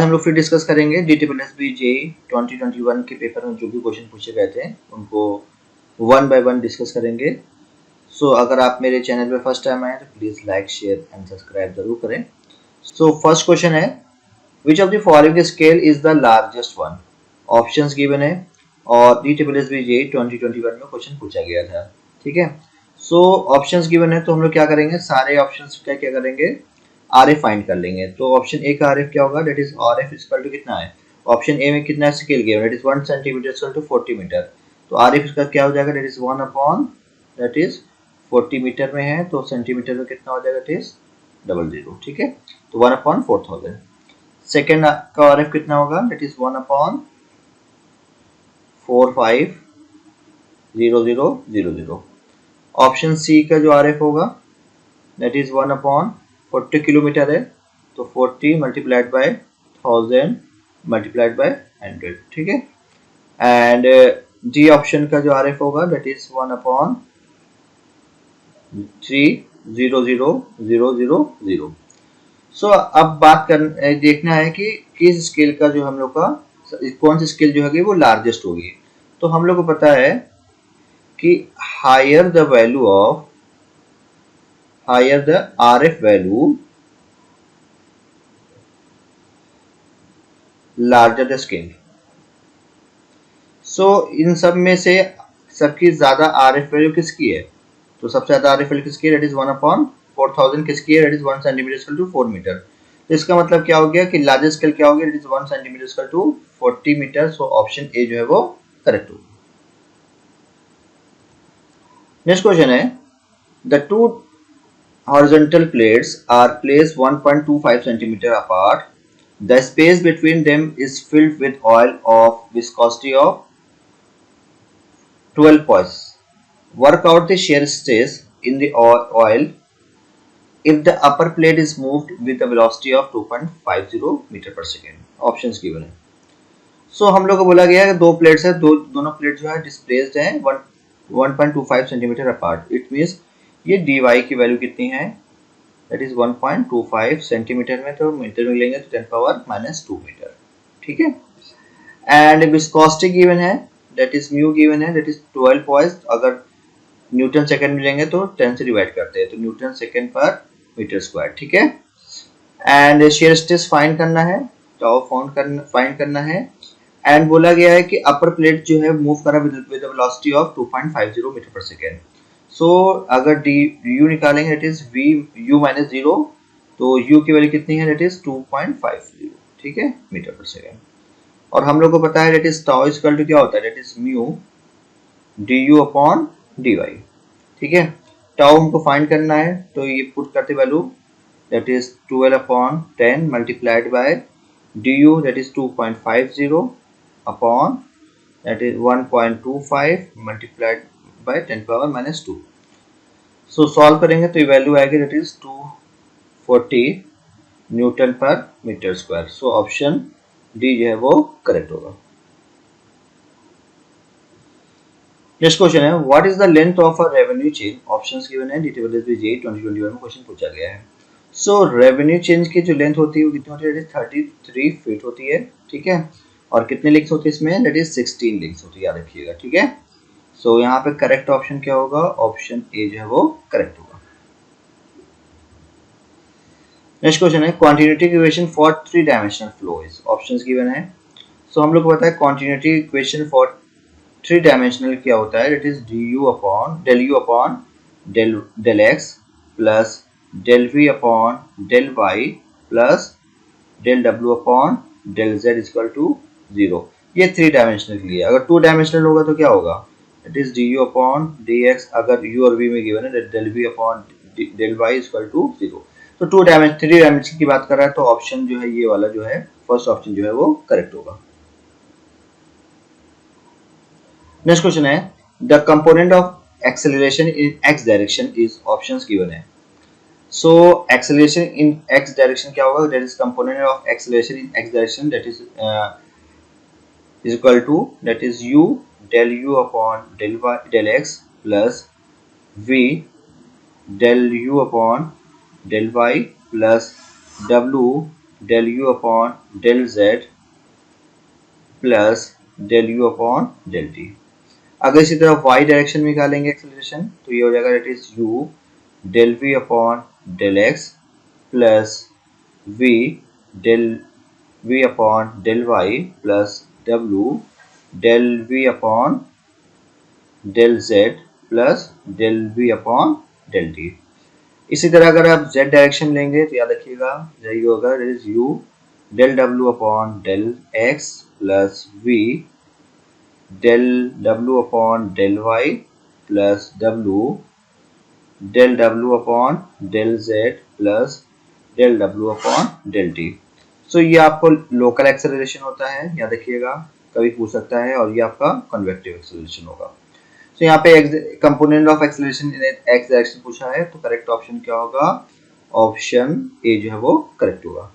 हम लोग फिर डिस्कस करेंगे DSSB JEE 2021 के पेपर में जो भी क्वेश्चन पूछे गए थे उनको वन बाय वन डिस्कस करेंगे। सो अगर आप मेरे चैनल पे फर्स्ट टाइम आए तो please like share and subscribe जरूर करें। सो फर्स्ट क्वेश्चन है, which of the following scale is the largest one. Options given है और DSSB JEE 2021 में क्वेश्चन पूछा गया था। ठीक है, सो ऑप्शंस गिवन है तो हम लोग क्या करेंगे, सारे ऑप्शंस का क्या करेंगे, RF फाइंड कर लेंगे। तो ऑप्शन ए का RF क्या होगा, that is RF equal to कितना है, ऑप्शन ए में कितना scale given, that is 1 centimetre equal to 40 metre. तो RF इसका क्या हो जाएगा, that is 1 upon that is 40 metre में है तो सेंटीमीटर में कितना हो जाएगा, दैट इज 00। ठीक है, तो 1 अपॉन 4000। सेकेंड का RF कितना होगा, that is 1 upon 450000। Option C का जो RF होगा दैट इज 1 अपॉन 40 किलोमीटर है तो 40 मल्टीप्लाइड बाय 1000 मल्टीप्लाइड बाय 100। ठीक है, एंड डी ऑप्शन का जो RF होगा दैट इज 1 अपॉन 300000। सो अब बात कर देखना है कि किस स्केल का जो हम लोग का कौन सी स्केल जो है वो लार्जेस्ट होगी। तो हम लोग को पता है कि higher the RF value larger the scale। So इन सब में से सबकी ज्यादा RF वैल्यू किसकी है, तो सबसे ज्यादा RF वैल्यू किसकी है, दैट इज 1 अपॉन 4000 किसकी है, that is 1 centimetre equal to 4 metre. तो इसका मतलब क्या हो गया कि लार्जेस्ट स्केल क्या हो गया, that is 1 centimetre equal to 40 metre. So option A जो है वो करेक्ट होगा। नेक्स्ट क्वेश्चन है, the two horizontal plates are placed 1.25 centimeter apart. The space between them is filled with oil of viscosity of 12 poise. Work out the shear stress in the oil if the upper plate is moved with a velocity of 2.50 meter per second. Options given है। सो हम लोग को बोला गया है दो plates है, दोनों प्लेट जो है डिस्प्लेस्ड है 1.25 सेंटीमीटर अपार्ट। इट मीन्स ये dy की वैल्यू कितनी है, दैट इज 1.25 सेंटीमीटर में, तो मीटर में लेंगे तो 10 पावर -2 मीटर। ठीक है, एंड विस्कोसिटी गिवन है दैट इज म्यू गिवन है दैट इज 12 पॉइंट। अगर न्यूटन सेकंड में लेंगे तो 10 से डिवाइड करते हैं तो न्यूटन सेकंड पर मीटर स्क्वायर। ठीक है, एंड शेयर स्ट्रेस फाइंड करना है, टाउ फाइंड करना है। एंड बोला गया है कि अपर प्लेट जो है मूव कर रहा है विद वेलोसिटी ऑफ 2.50 मीटर पर सेकेंड। सो अगर डी यू निकालेंगे it is v u minus 0, तो यू की वैल्यू कितनी है, इट इज 2.50। ठीक है, मीटर पर सेकेंड। और हम लोग को पता है it is tau equal to क्या होता है, it is mu d u upon d y. ठीक है, टाउ हमको फाइंड करना है तो ये पुट करते value that is 12 upon 10 multiplied by d u that is 2.50 upon that is 1.25 multiplied by 10 power -2। So solve करेंगे तो ये वैल्यू आएगी दैट इज 240 न्यूटन पर metre square. So option D जो है वो करेक्ट होगा। नेक्स्ट क्वेश्चन है, what is the length of a revenue chain. Options given है, DSSB JEE 2021 में क्वेश्चन पूछा गया है। सो रेवेन्यू चेन की जो लेंथ होती है वो कितनी होती है, 33 फीट होती है। ठीक है, और कितने लिंक्स होती है इसमें, दैट इज 16 लिंक्स होती है, याद रखिएगा। ठीक है, सो यहाँ पे करेक्ट ऑप्शन क्या होगा, ऑप्शन ए जो है वो करेक्ट होगा। नेक्स्ट क्वेश्चन है, continuity equation for 3 dimensional flow is. Options given है। सो हम लोग को पता है कॉन्टिन्यूटी इक्वेशन फॉर 3 डायमेंशनल क्या होता है, it is du upon del x plus del v upon del y plus del w upon del z equal to 0। ये 3 डायमेंशनल के लिए। अगर 2 डायमेंशनल होगा तो क्या होगा, it is du upon dx, अगर u और v में गिवन है del v upon del y equal to 0। तो 3 डायमेंशन की बात कर रहा है तो ऑप्शन जो है ये वाला जो है फर्स्ट ऑप्शन जो है वो करेक्ट होगा। नेक्स्ट क्वेश्चन है, the component of acceleration in x direction is. Options given है। So acceleration in x direction क्या होगा, that is component of acceleration in x direction that is equal to that is u del u upon del y del x plus v del u upon del y plus w del u upon del z plus del u upon del t. अगर इसी तरह y direction में निकालेंगे acceleration तो ये हो जाएगा that is u del v upon del x plus v del v upon del y plus w del v upon del z plus del v upon del t। इसी तरह अगर आप z डायरेक्शन लेंगे तो याद रखिएगा यही होगा that is u del w upon del x plus v del w upon del y plus w del w upon del z plus del w upon del t। So ये आपको local acceleration होता है, याद रखिएगा, कभी पूछ सकता है, और ये आपका कन्वेक्टिव एक्सेलरेशन होगा। तो यहाँ पे component of acceleration in x direction पूछा है, तो करेक्ट ऑप्शन क्या होगा? ऑप्शन ए जो है वो करेक्ट होगा।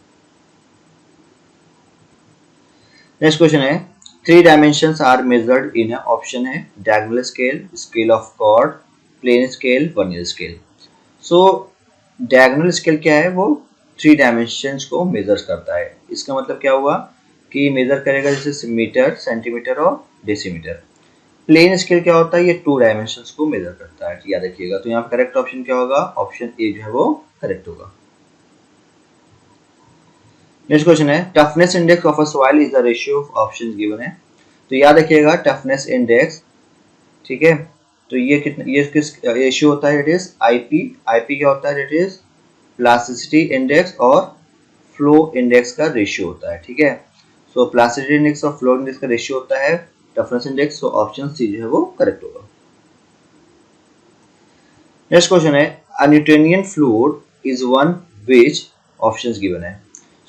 नेक्स्ट क्वेश्चन है, 3 dimensions are measured in, option है diagonal scale, scale of chord, plane scale, vernier scale. So diagonal scale क्या है? वो 3 डायमेंशंस को मेजर करता है। इसका मतलब क्या हुआ कि मेजर करेगा जैसे मीटर, सेंटीमीटर और डेसीमीटर। प्लेन स्केल क्या होता है? ये 2 डायमेंशंस को मेजर करता है, याद रखिएगा। तो यहाँ पर करेक्ट ऑप्शन क्या होगा? ऑप्शन ए जो है वो करेक्ट होगा। नेक्स्ट क्वेश्चन है, toughness index of a soil is the ratio of options given है। तो याद रखिएगा टफनेस इंडेक्स, ठीक है, तो ये कितना, ये किस रेशियो होता है? It is IP. आईपी क्या होता है? इट इज प्लास्टिसिटी इंडेक्स और फ्लो इंडेक्स का रेशियो होता है, ठीक है। सो प्लास्टिसिटी इंडेक्स और फ्लो इंडेक्स का रेशियो होता है toughness index. So option c जो है वो करेक्ट होगा। नेक्स्ट क्वेश्चन है, a Newtonian fluid is one which options given है।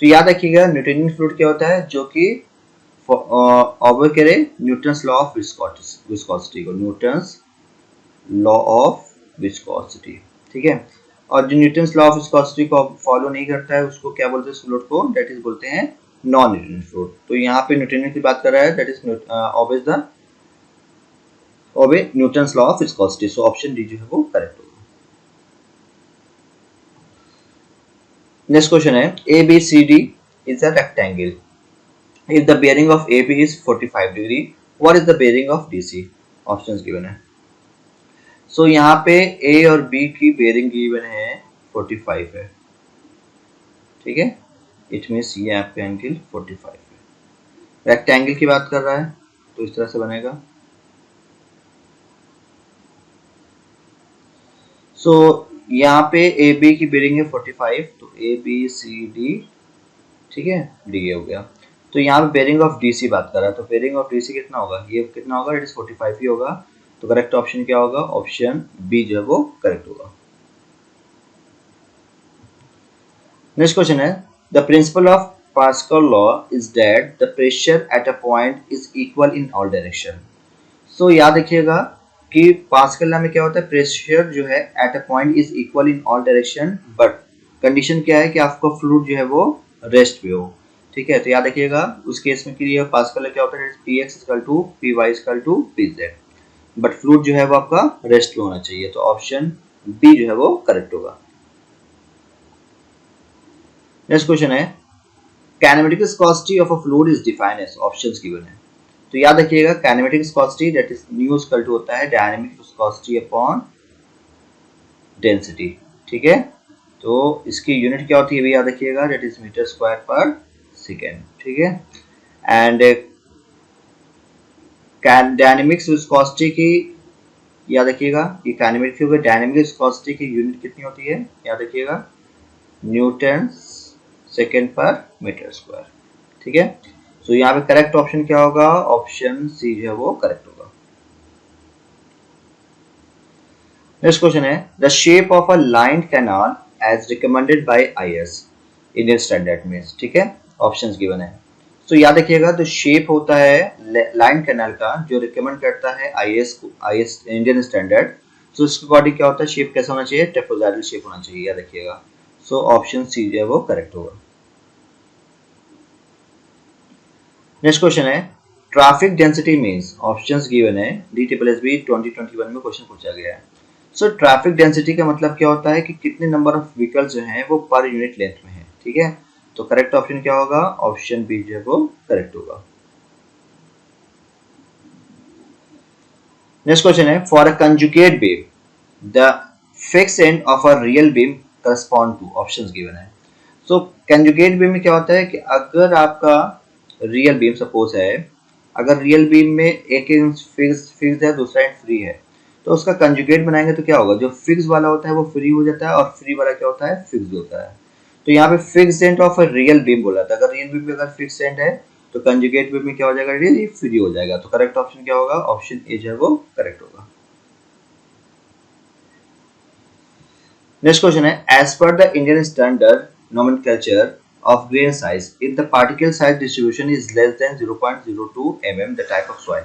तो याद रखिएगा न्यूटोनियन फ्लूइड क्या होता है? जो कि ऑब्जर्व करे न्यूटन्स लॉ ऑफ विस्कोसिटी को, न्यूटन्स लॉ ऑफ विस्कोसिटी, ठीक है। और जो न्यूटन्स लॉ ऑफ विस्कोसिटी को फॉलो नहीं करता है उसको क्या बोलते हैं? फ्लूइड को, दैट इज बोलते हैं नॉन न्यूटोनियन फ्लूइड। तो यहाँ पे न्यूटोनियन की बात कर रहा है, that is obey Newton's law of viscosity. So option D जो है वो करेक्ट होगा। नेक्स्ट क्वेश्चन है, A B C D is a rectangle. If the bearing of AB is 45 degree, what is the bearing of DC? Options given है। So यहाँ पे A और B की bearing given है 45 है, ठीक है। It means ये आपका एंगल 45 है। रेक्टेंगल की बात कर रहा है तो इस तरह से बनेगा। So यहाँ पे AB की bearing है 45, तो A B C D, ठीक है, D हो गया। तो यहाँ पे बेरिंग ऑफ डीसी बात कर रहा है, तो बेरिंग ऑफ डीसी कितना होगा? ये कितना होगा? इट इज 45 ही होगा। तो करेक्ट ऑप्शन क्या होगा? ऑप्शन बी जो है वो करेक्ट होगा। नेक्स्ट क्वेश्चन है, the principle of Pascal law is that the pressure at a point is equal in all direction. So याद रखिएगा कि पास्कल लॉ में क्या होता है? प्रेशर जो है eight a point is equal in all direction, but condition क्या है कि आपका फ्लूइड जो है वो रेस्ट पे हो, ठीक है। तो याद रखिएगा उस केस में कि पास्कल क्या होता है? Px equal to Py equal to Pz, but fluid जो है वो आपका रेस्ट पे होना चाहिए। तो ऑप्शन बी जो है वो करेक्ट होगा। नेक्स्ट क्वेश्चन है, kinematic viscosity of a fluid is defined as, options given है। तो याद रखिएगा kinematic viscosity that is nu equal to होता है डायनामिक विस्कोसिटी अपॉन डेंसिटी, ठीक है। तो इसकी यूनिट क्या होती है भी याद रखिएगा, दैट इज मीटर स्क्वायर पर सेकेंड, ठीक है। एंड डायनेमिक्स विस्कोसिटी की याद रखिएगा, ये काइनेमेटिक की होगी, डायनेमिक विस्कोसिटी की यूनिट कितनी होती है? याद रखिएगा न्यूटन सेकेंड पर मीटर स्क्वायर, ठीक है। सो यहाँ पे करेक्ट ऑप्शन क्या होगा? ऑप्शन सी जो है वो करेक्ट होगा। नेक्स्ट क्वेश्चन है, the shape of a line canal as recommended by IS Indian standard में, ठीक है। ऑप्शंस गिवन है। तो याद रखिएगा तो शेप होता है लाइन कैनाल का जो रिकमेंड करता है IS इंडियन स्टैंडर्ड। सो इसके अकॉर्डिंग क्या होता है? शेप कैसा होना चाहिए? ट्रेपेजॉइडल शेप होना चाहिए, याद रखिएगा। सो ऑप्शन सी जो है वो करेक्ट होगा। नेक्स्ट क्वेश्चन है, traffic density means, options given है। DSSB 2021 में क्वेश्चन पूछा गया है। सो ट्रैफिक डेंसिटी का मतलब क्या होता है कि कितने नंबर ऑफ व्हीकल्स जो हैं वो पर यूनिट लेंथ में है, ठीक है। तो करेक्ट ऑप्शन क्या होगा? ऑप्शन बी जो है वो करेक्ट होगा। नेक्स्ट क्वेश्चन है, for a conjugate beam the fix end of a real beam correspond to, options given है। सो कंजुगेट बीम में क्या होता है कि अगर आपका रियल बीम सपोज है, अगर रियल बीम में एक एंड फिक्स है, दूसरा एंड फ्री है, तो उसका कंजुगेट बनाएंगे तो क्या होगा? जो फिक्स वाला होता है वो फ्री हो जाता है और फ्री वाला क्या होता है? फिक्स होता है। तो यहाँ पे fix end of a real beam बोला था, अगर रियल बीम में अगर फिक्स एंड है तो कंजुगेट बीम में क्या हो जाएगा? ये फ्री हो जाएगा। तो करेक्ट ऑप्शन क्या होगा? ऑप्शन ए जो है वो करेक्ट होगा। नेक्स्ट क्वेश्चन है, as per the Indian standard nomenclature of grain size if the particle size distribution is less than 0.02 mm the type of soil।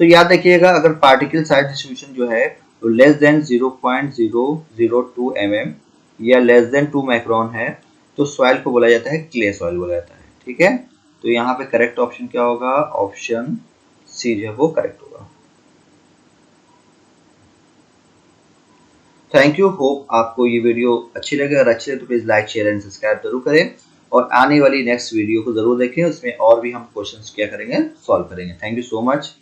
तो याद रखिएगा, अगर पार्टिकल साइज डिस्ट्रीब्यूशन जो है तो लेस देन 0.002 mm या लेस देन 2 माइक्रोन है तो सॉइल को बोला जाता है क्ले सॉइल बोला जाता है। ठीक है, तो यहाँ पे करेक्ट ऑप्शन क्या होगा? ऑप्शन सी जो है वो करेक्ट होगा। थैंक यू, होप आपको ये वीडियो अच्छी लगे। अगर अच्छी लगे तो please like share and subscribe जरूर करें और आने वाली नेक्स्ट वीडियो को जरूर देखें, उसमें और भी हम क्वेश्चंस क्या करेंगे? सॉल्व करेंगे। Thank you so much.